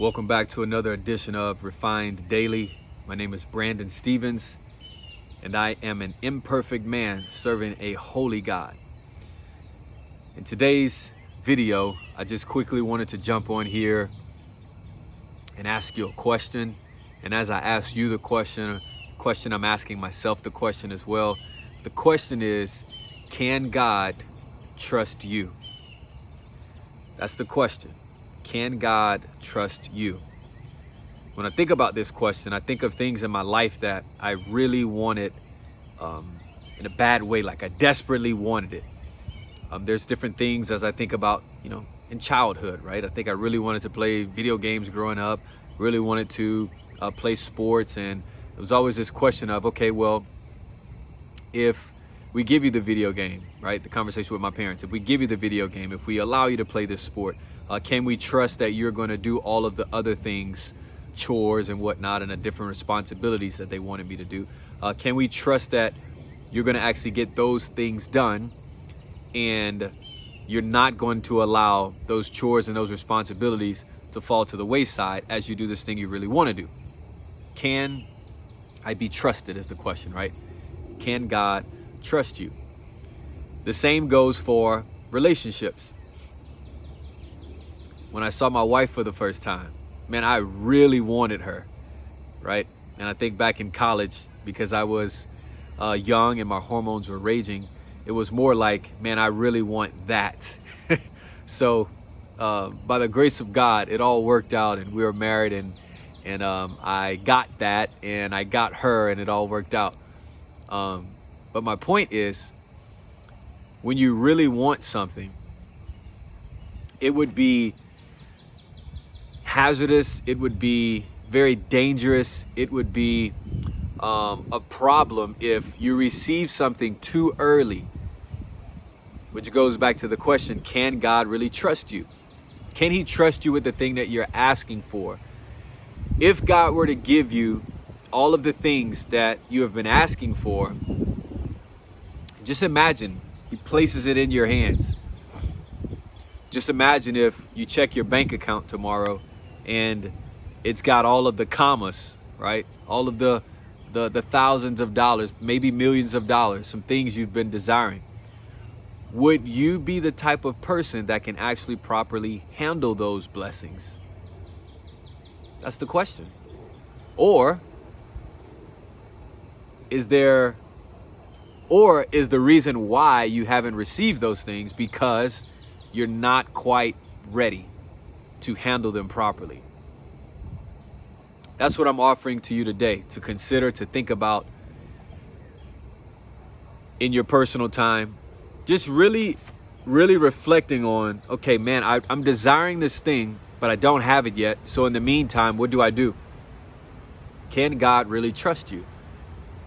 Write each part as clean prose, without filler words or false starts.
Welcome back to another edition of Refined Daily. My name is Brandon Stevens, and I am an imperfect man serving a holy God. In today's video, I just quickly wanted to jump on here and ask you a question. And as I ask you the question, I'm asking myself the question as well. The question is, can God trust you? That's the question. Can God trust you? When I think about this question, I think of things in my life that I really wanted in a bad way, like I desperately wanted it. There's different things as I think about, in childhood, right? I think I really wanted to play video games growing up, really wanted to play sports. And it was always this question of, okay, well, if we give you the video game, right? The conversation with my parents, if we give you the video game, if we allow you to play this sport, can we trust that you're going to do all of the other things, chores and whatnot, and the different responsibilities that they wanted me to do? Can we trust that you're going to actually get those things done and you're not going to allow those chores and those responsibilities to fall to the wayside as you do this thing you really want to do? Can I be trusted is the question, right? Can God trust you? The same goes for relationships. When I saw my wife for the first time, man, I really wanted her, right? And I think back in college, because I was young and my hormones were raging, it was more like, man, I really want that. So by the grace of God, it all worked out and we were married, and I got that and I got her and it all worked out. But my point is, when you really want something, it would be hazardous, it would be very dangerous, it would be a problem if you receive something too early, which goes back to the question, can God really trust you? Can he trust you with the thing that you're asking for? If God were to give you all of the things that you have been asking for, just imagine he places it in your hands. Just imagine if you check your bank account tomorrow and it's got all of the commas, right? All of the thousands of dollars, maybe millions of dollars, some things you've been desiring. Would you be the type of person that can actually properly handle those blessings? That's the question. Or is the reason why you haven't received those things because you're not quite ready to handle them properly? That's what I'm offering to you today to consider, to think about in your personal time. Just really, really reflecting on, okay, man, I'm desiring this thing, but I don't have it yet. So in the meantime, what do? Can God really trust you?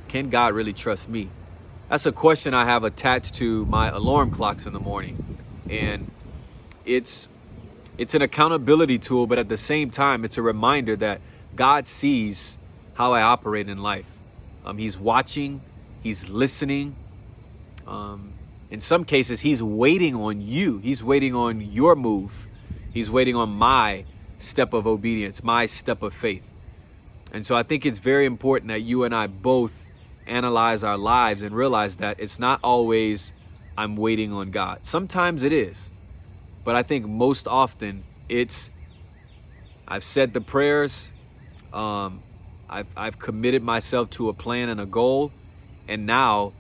Can God really trust me? That's a question I have attached to my alarm clocks in the morning. And it's an accountability tool, but at the same time, it's a reminder that God sees how I operate in life. He's watching, he's listening. In some cases, he's waiting on you. He's waiting on your move. He's waiting on my step of obedience, my step of faith. And so I think it's very important that you and I both analyze our lives and realize that it's not always I'm waiting on God. Sometimes it is. But I think most often it's I've said the prayers, I've committed myself to a plan and a goal, and now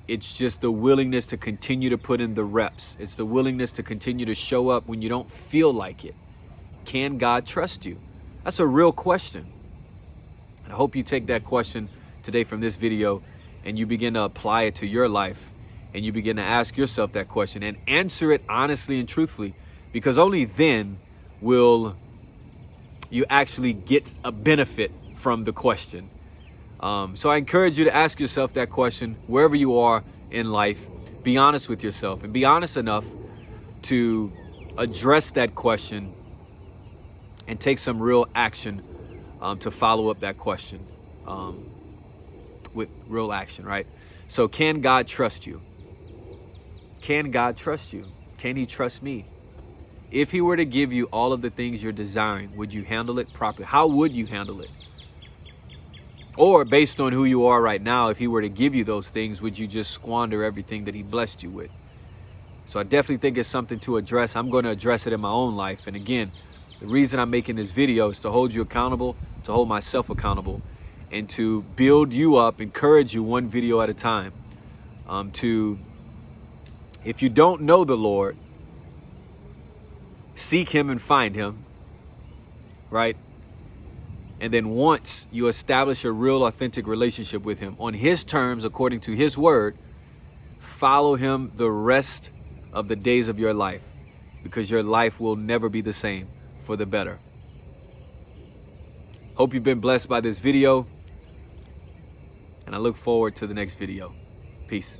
it's just the willingness to continue to put in the reps. It's the willingness to continue to show up when you don't feel like it. Can God trust you? That's a real question. And I hope you take that question today from this video and you begin to apply it to your life, and you begin to ask yourself that question and answer it honestly and truthfully, because only then will you actually get a benefit from the question. So I encourage you to ask yourself that question wherever you are in life. Be honest with yourself and be honest enough to address that question and take some real action to follow up that question with real action, right? So can God trust you? Can God trust you? Can he trust me? If he were to give you all of the things you're desiring, would you handle it properly? How would you handle it? Or based on who you are right now, if he were to give you those things, would you just squander everything that he blessed you with? So I definitely think it's something to address. I'm going to address it in my own life. And again, the reason I'm making this video is to hold you accountable, to hold myself accountable, and to build you up, encourage you one video at a time. If you don't know the Lord, seek him and find him, right? And then once you establish a real authentic relationship with him on his terms, according to his word, follow him the rest of the days of your life, because your life will never be the same for the better. Hope you've been blessed by this video, and I look forward to the next video. Peace.